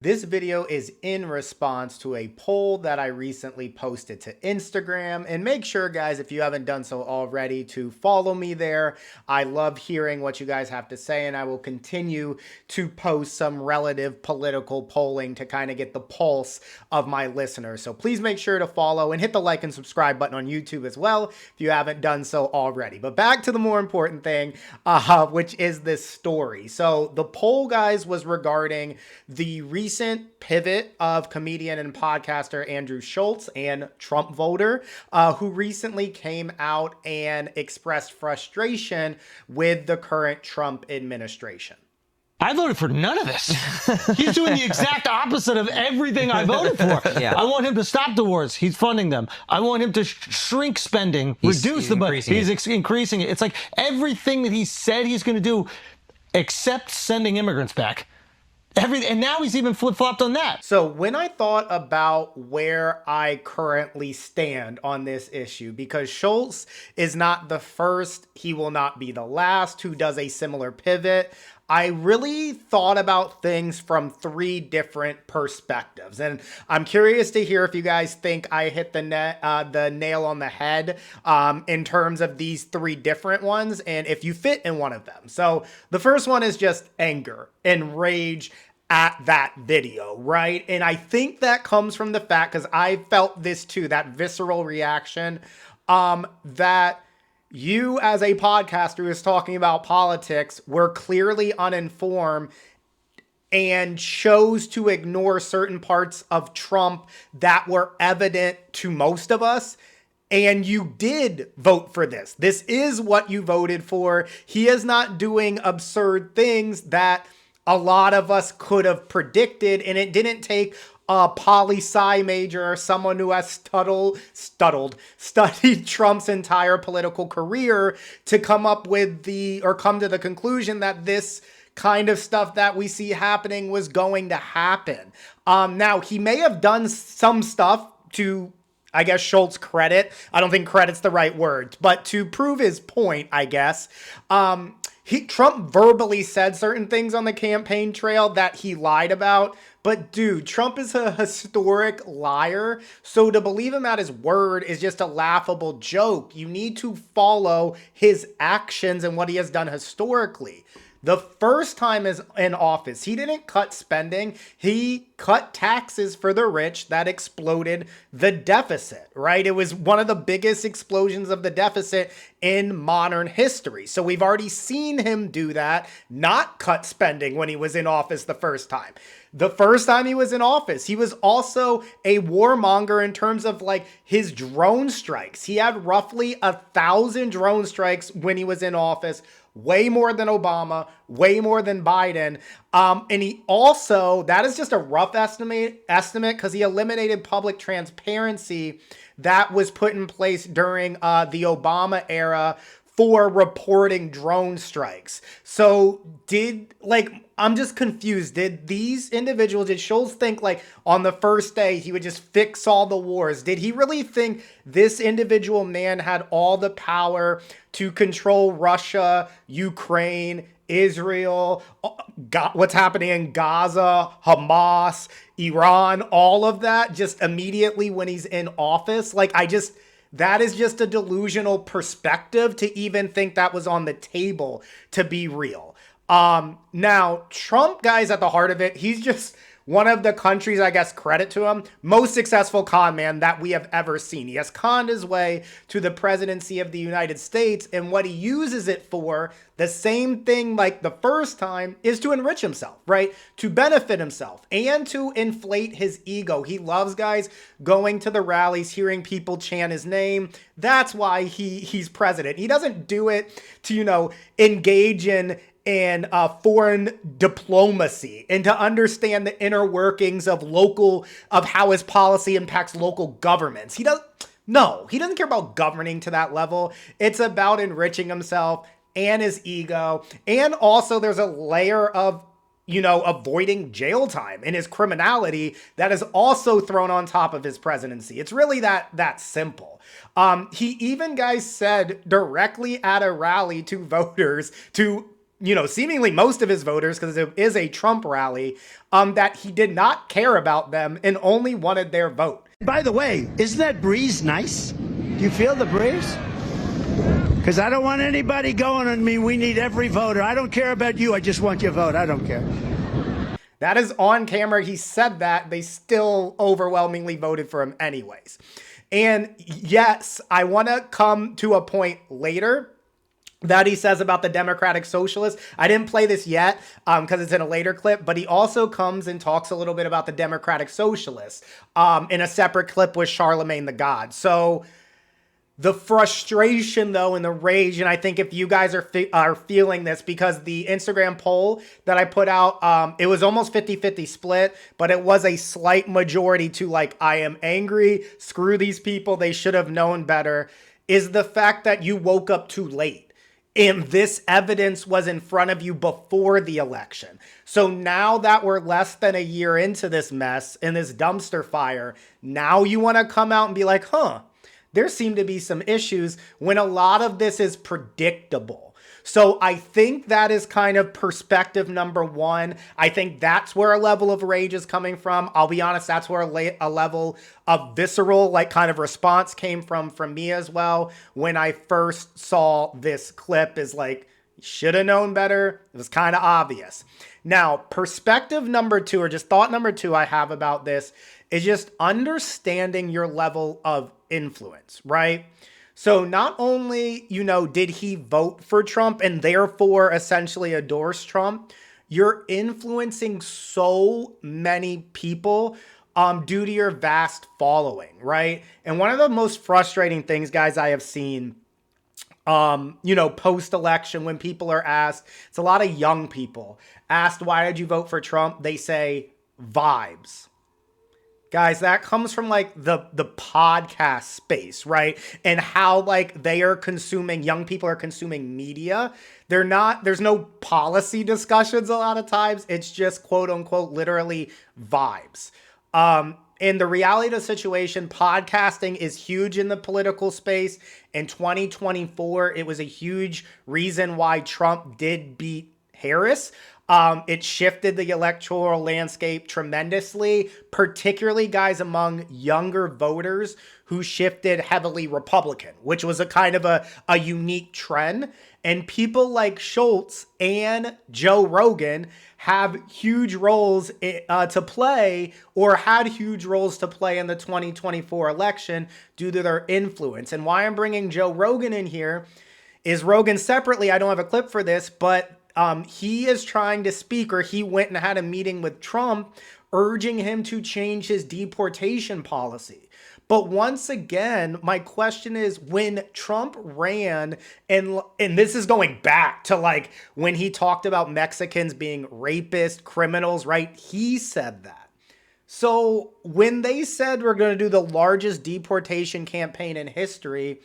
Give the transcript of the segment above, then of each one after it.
This video is in response to a poll that I recently posted to Instagram. And make sure, guys, if you haven't done so already, to follow me there. I love hearing what you guys have to say, and I will continue to post some relative political polling to kind of get the pulse of my listeners. So please make sure to follow and hit the like and subscribe button on YouTube as well if you haven't done so already. But back to the more important thing, which is this story. So the poll, guys, was regarding the recent pivot of comedian and podcaster Andrew Schulz and Trump voter, who recently came out and expressed frustration with the current Trump administration. I voted for none of this. He's doing the exact opposite of everything I voted for. Yeah. I want him to stop the wars. He's funding them. I want him to shrink spending, reduce the budget. He's increasing it. It's like everything that he said he's going to do, except sending immigrants back. And now he's even flip-flopped on that. So when I thought about where I currently stand on this issue, because Schulz is not the first, he will not be the last who does a similar pivot, I really thought about things from three different perspectives. And I'm curious to hear if you guys think I hit the nail on the head in terms of these three different ones, and if you fit in one of them. So the first one is just anger and rage at that video, right? And I think that comes from the fact, because I felt this too, that visceral reaction, that you as a podcaster who is talking about politics were clearly uninformed and chose to ignore certain parts of Trump that were evident to most of us. And you did vote for this. This is what you voted for. He is not doing absurd things that a lot of us could have predicted, and it didn't take a poli-sci major or someone who has studied Trump's entire political career to come up with come to the conclusion that this kind of stuff that we see happening was going to happen. Now, he may have done some stuff to, I guess, Schultz's credit. I don't think credit's the right word, but to prove his point, I guess, Trump verbally said certain things on the campaign trail that he lied about. But dude, Trump is a historic liar. So to believe him at his word is just a laughable joke. You need to follow his actions and what he has done historically. The first time in office, he didn't cut spending. He cut taxes for the rich that exploded the deficit, right? It was one of the biggest explosions of the deficit in modern history. So we've already seen him do that, not cut spending when he was in office the first time. The first time he was in office, he was also a warmonger in terms of like his drone strikes. He had roughly 1,000 drone strikes when he was in office, way more than Obama, way more than Biden. And he also, that is just a rough estimate because he eliminated public transparency that was put in place during the Obama era for reporting drone strikes. So I'm just confused. Did Schulz think like on the first day he would just fix all the wars? Did he really think this individual man had all the power to control Russia, Ukraine, Israel, what's happening in Gaza, Hamas, Iran, all of that just immediately when he's in office? That is just a delusional perspective to even think that was on the table to be real. Now, Trump, guys, at the heart of it, he's just one of the country's, I guess, credit to him, most successful con man that we have ever seen. He has conned his way to the presidency of the United States, and what he uses it for, the same thing like the first time, is to enrich himself, right? To benefit himself and to inflate his ego. He loves, guys, going to the rallies, hearing people chant his name. That's why he's president. He doesn't do it to, engage in foreign diplomacy and to understand the inner workings of how his policy impacts local governments. He doesn't care about governing to that level. It's about enriching himself and his ego. And also there's a layer of, avoiding jail time and his criminality that is also thrown on top of his presidency. It's really that simple. He even, guys, said directly at a rally to voters to seemingly most of his voters, because it is a Trump rally, that he did not care about them and only wanted their vote. By the way, isn't that breeze nice? Do you feel the breeze? Because I don't want anybody going on me. We need every voter. I don't care about you. I just want your vote. I don't care. That is on camera. He said that. They still overwhelmingly voted for him anyways. And yes, I want to come to a point later that he says about the Democratic Socialists. I didn't play this yet because it's in a later clip, but he also comes and talks a little bit about the Democratic Socialists in a separate clip with Charlemagne the God. So the frustration, though, and the rage, and I think if you guys are feeling this, because the Instagram poll that I put out, it was almost 50-50 split, but it was a slight majority to like, I am angry, screw these people, they should have known better, is the fact that you woke up too late. And this evidence was in front of you before the election. So now that we're less than a year into this mess and this dumpster fire, now you want to come out and be like, there seem to be some issues when a lot of this is predictable. So I think that is kind of perspective number one. I think that's where a level of rage is coming from. I'll be honest, that's where a level of visceral, like kind of response came from me as well. When I first saw this clip is like, should have known better. It was kind of obvious. Now, perspective number two, or just thought number two I have about this is just understanding your level of influence, right? So not only, did he vote for Trump and therefore essentially endorse Trump, you're influencing so many people due to your vast following, right? And one of the most frustrating things, guys, I have seen post-election when people are asked, it's a lot of young people asked, why did you vote for Trump? They say vibes. Guys, that comes from like the podcast space, right? And how like young people are consuming media. There's no policy discussions a lot of times. It's just quote unquote, literally vibes. In the reality of the situation, podcasting is huge in the political space. In 2024, it was a huge reason why Trump did beat Harris. It shifted the electoral landscape tremendously, particularly, guys, among younger voters who shifted heavily Republican, which was a kind of a unique trend. And people like Schulz and Joe Rogan have huge roles to play, or had huge roles to play in the 2024 election due to their influence. And why I'm bringing Joe Rogan in here is Rogan separately, I don't have a clip for this, but he is trying to speak, or he went and had a meeting with Trump urging him to change his deportation policy. But once again, my question is, when Trump ran, and this is going back to like when he talked about Mexicans being rapists, criminals, right? He said that. So when they said we're going to do the largest deportation campaign in history,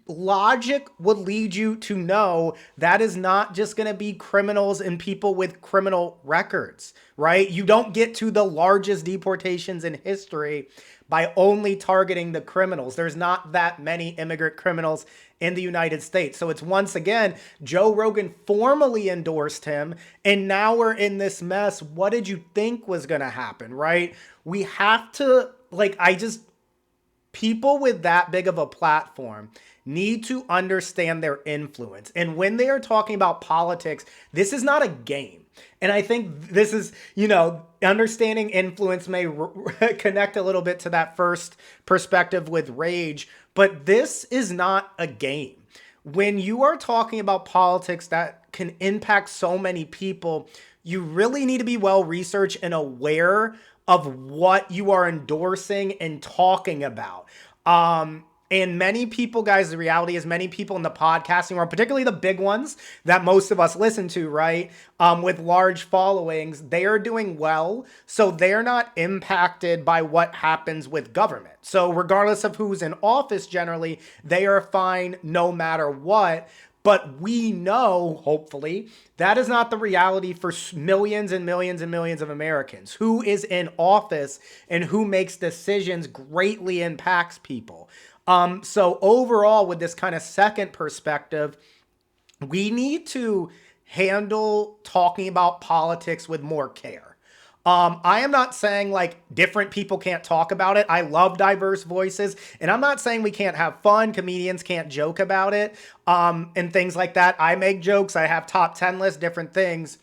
logic would lead you to know that is not just going to be criminals and people with criminal records, right? You don't get to the largest deportations in history by only targeting the criminals. There's not that many immigrant criminals in the United States. So it's once again, Joe Rogan formally endorsed him, and now we're in this mess. What did you think was going to happen, right? We have to, people with that big of a platform need to understand their influence. And when they are talking about politics, this is not a game. And I think this is, understanding influence may connect a little bit to that first perspective with rage, but this is not a game. When you are talking about politics that can impact so many people, you really need to be well researched and aware of what you are endorsing and talking about. And many people, guys, the reality is many people in the podcasting world, particularly the big ones that most of us listen to, right, with large followings, they are doing well. So they're not impacted by what happens with government. So regardless of who's in office, generally, they are fine no matter what. But we know, hopefully, that is not the reality for millions and millions and millions of Americans. Who is in office and who makes decisions greatly impacts people. So overall, with this kind of second perspective, we need to handle talking about politics with more care. I am not saying like different people can't talk about it. I love diverse voices, and I'm not saying we can't have fun. Comedians can't joke about it, and things like that. I make jokes. I have top 10 lists, different things.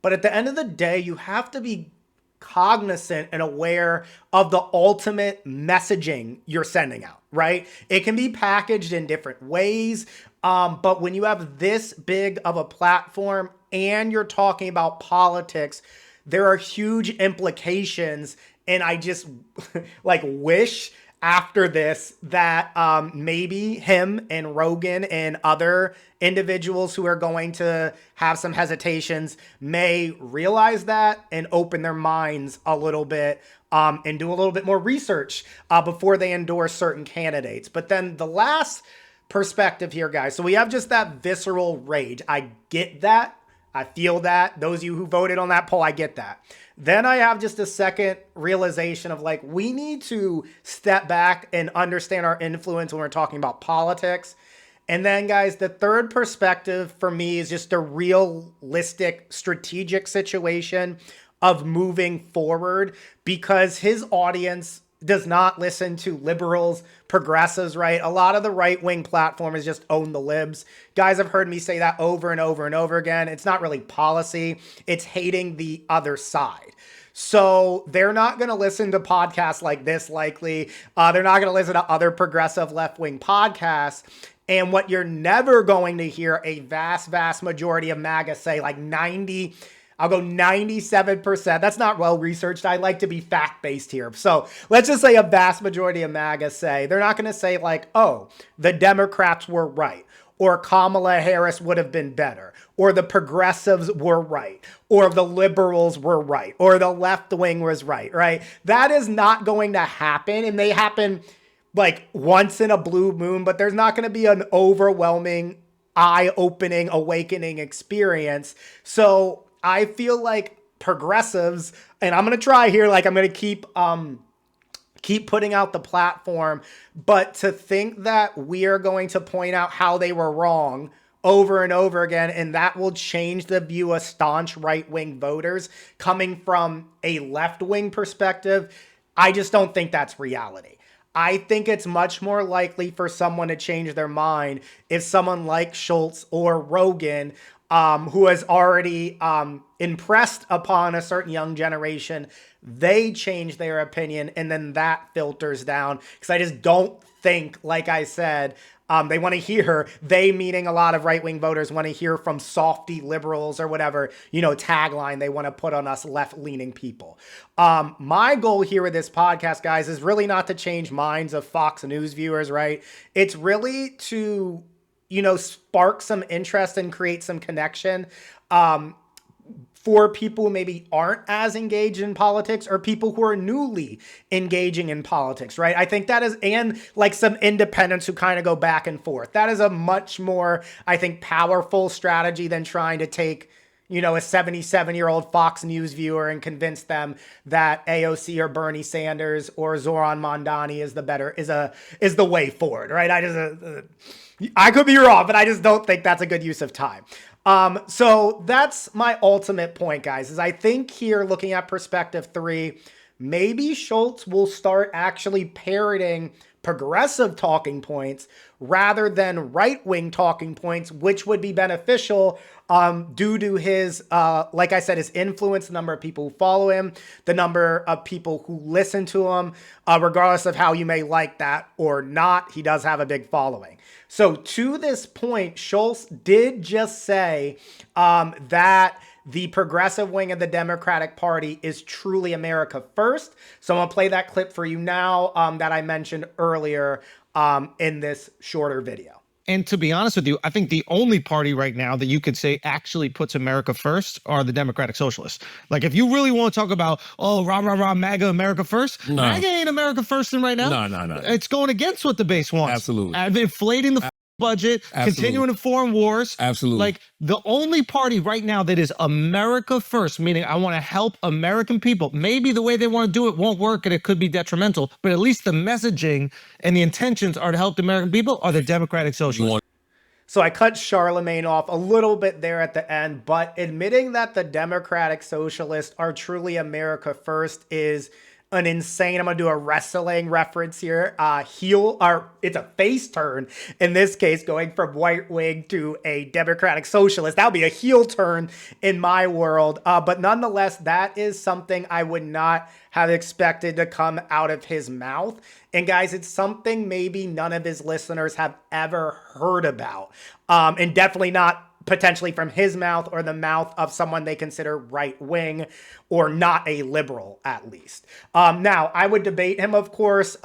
But at the end of the day, you have to be cognizant and aware of the ultimate messaging you're sending out, right? It can be packaged in different ways. But when you have this big of a platform and you're talking about politics, there are huge implications. And I just like wish after this that maybe him and Rogan and other individuals who are going to have some hesitations may realize that and open their minds a little bit and do a little bit more research before they endorse certain candidates. But then the last perspective here, guys, so we have just that visceral rage. I get that. I feel that. Those of you who voted on that poll, I get that. Then I have just a second realization of like, we need to step back and understand our influence when we're talking about politics. And then, guys, the third perspective for me is just a realistic strategic situation of moving forward, because his audience does not listen to liberals, progressives, right? A lot of the right-wing platform is just own the libs. Guys have heard me say that over and over and over again. It's not really policy. It's hating the other side. So they're not going to listen to podcasts like this, likely. They're not going to listen to other progressive left-wing podcasts. And what you're never going to hear a vast, vast majority of MAGA say, like 97%. That's not well researched. I like to be fact-based here. So let's just say a vast majority of MAGA say, they're not going to say like, oh, the Democrats were right, or Kamala Harris would have been better, or the progressives were right, or the liberals were right, or the left wing was right, right? That is not going to happen. And they happen like once in a blue moon, but there's not going to be an overwhelming, eye-opening, awakening experience. So I feel like progressives, and I'm going to try here, like I'm going to keep putting out the platform, but to think that we are going to point out how they were wrong over and over again, and that will change the view of staunch right-wing voters coming from a left-wing perspective, I just don't think that's reality. I think it's much more likely for someone to change their mind if someone like Schulz or Rogan, who has already impressed upon a certain young generation, they change their opinion, and then that filters down. Because I just don't think, like I said, they want to hear, they meaning a lot of right-wing voters want to hear from softy liberals or whatever, tagline they want to put on us left-leaning people. My goal here with this podcast, guys, is really not to change minds of Fox News viewers, right? It's really to spark some interest and create some connection for people who maybe aren't as engaged in politics, or people who are newly engaging in politics, right? I think that is, and like some independents who kind of go back and forth. That is a much more, I think, powerful strategy than trying to take a 77-year-old Fox News viewer and convince them that AOC or Bernie Sanders or Zoran Mondani is the way forward, right? I could be wrong, but I just don't think that's a good use of time. So that's my ultimate point, guys, is I think here, looking at perspective 3, maybe Schulz will start actually parroting progressive talking points rather than right-wing talking points, which would be beneficial due to his, like I said, his influence, the number of people who follow him, the number of people who listen to him, regardless of how you may like that or not, he does have a big following. So to this point, Schulz did just say that the progressive wing of the Democratic Party is truly America first. So I'm going to play that clip for you now that I mentioned earlier in this shorter video. And to be honest with you, I think the only party right now that you could say actually puts America first are the Democratic Socialists. Like, if you really want to talk about, oh, rah, rah, rah, MAGA, America first, no. MAGA ain't America first in right now. No. It's going against what the base wants. Absolutely. Inflating the budget, Absolutely. Continuing the foreign wars. Absolutely. Like, the only party right now that is America first, meaning I want to help American people. Maybe the way they want to do it won't work and it could be detrimental, but at least the messaging and the intentions are to help the American people, are the Democratic Socialists. So I cut Charlemagne off a little bit there at the end, but admitting that the Democratic Socialists are truly America first is an insane, I'm going to do a wrestling reference here, it's a face turn in this case, going from white wing to a Democratic Socialist. That would be a heel turn in my world. But nonetheless, that is something I would not have expected to come out of his mouth. And guys, it's something maybe none of his listeners have ever heard about. And definitely not potentially from his mouth or the mouth of someone they consider right wing or not a liberal, at least. Now, I would debate him, of course,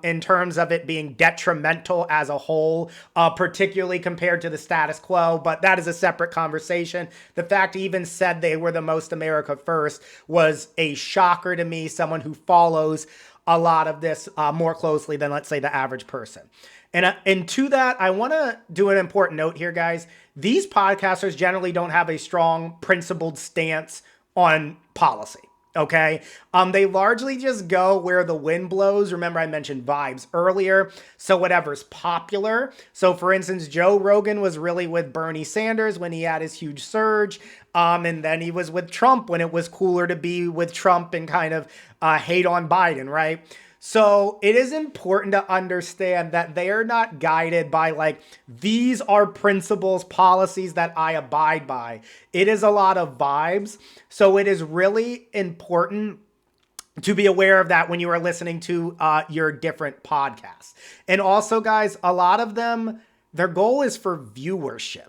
in terms of it being detrimental as a whole, particularly compared to the status quo, but that is a separate conversation. The fact he even said they were the most America first was a shocker to me, someone who follows a lot of this more closely than, let's say, the average person. And to that, I want to do an important note here, guys. These podcasters generally don't have a strong, principled stance on policy, okay? They largely just go where the wind blows. Remember, I mentioned vibes earlier. So whatever's popular. So for instance, Joe Rogan was really with Bernie Sanders when he had his huge surge. And then he was with Trump when it was cooler to be with Trump and kind of hate on Biden, right? So it is important to understand that they are not guided by like, these are principles, policies that I abide by. It is a lot of vibes. So it is really important to be aware of that when you are listening to your different podcasts. And also, guys, a lot of them, their goal is for viewership.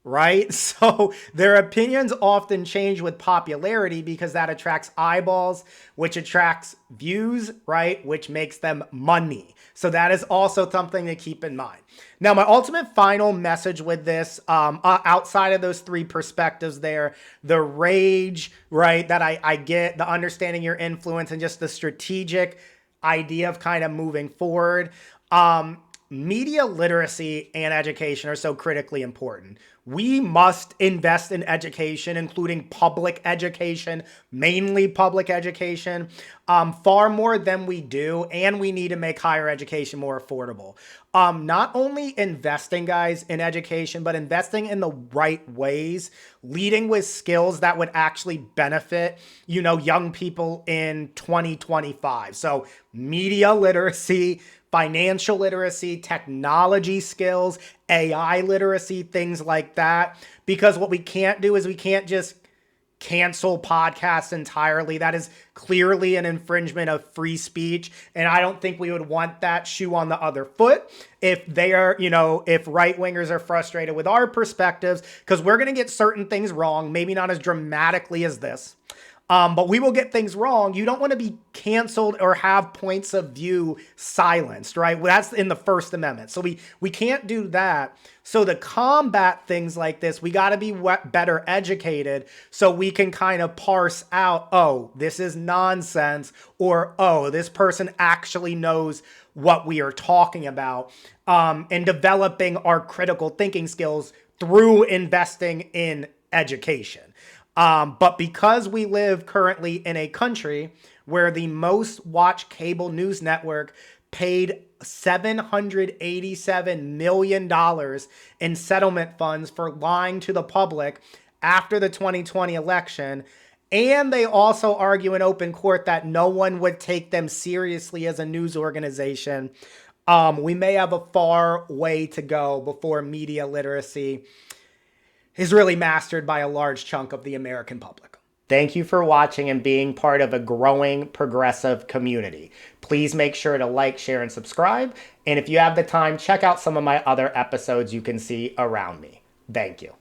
Right? So their opinions often change with popularity because that attracts eyeballs, which attracts views, right? Which makes them money. So that is also something to keep in mind. Now, my ultimate final message with this, outside of those three perspectives there, the rage, right? That I get, the understanding your influence and just the strategic idea of kind of moving forward. Media literacy and education are so critically important. We must invest in education, including public education, mainly public education, far more than we do. And we need to make higher education more affordable. Not only investing, guys, in education, but investing in the right ways, leading with skills that would actually benefit, young people in 2025. So media literacy, financial literacy, technology skills, AI literacy, things like that. Because what we can't do is we can't just cancel podcasts entirely. That is clearly an infringement of free speech. And I don't think we would want that shoe on the other foot if they are, if right wingers are frustrated with our perspectives, because we're going to get certain things wrong, maybe not as dramatically as this. But we will get things wrong. You don't want to be canceled or have points of view silenced, right? Well, that's in the First Amendment. So we can't do that. So to combat things like this, we got to be better educated so we can kind of parse out, oh, this is nonsense, or, oh, this person actually knows what we are talking about, and developing our critical thinking skills through investing in education. But because we live currently in a country where the most watched cable news network paid $787 million in settlement funds for lying to the public after the 2020 election, and they also argue in open court that no one would take them seriously as a news organization, we may have a far way to go before media literacy is really mastered by a large chunk of the American public. Thank you for watching and being part of a growing progressive community. Please make sure to like, share, and subscribe. And if you have the time, check out some of my other episodes you can see around me. Thank you.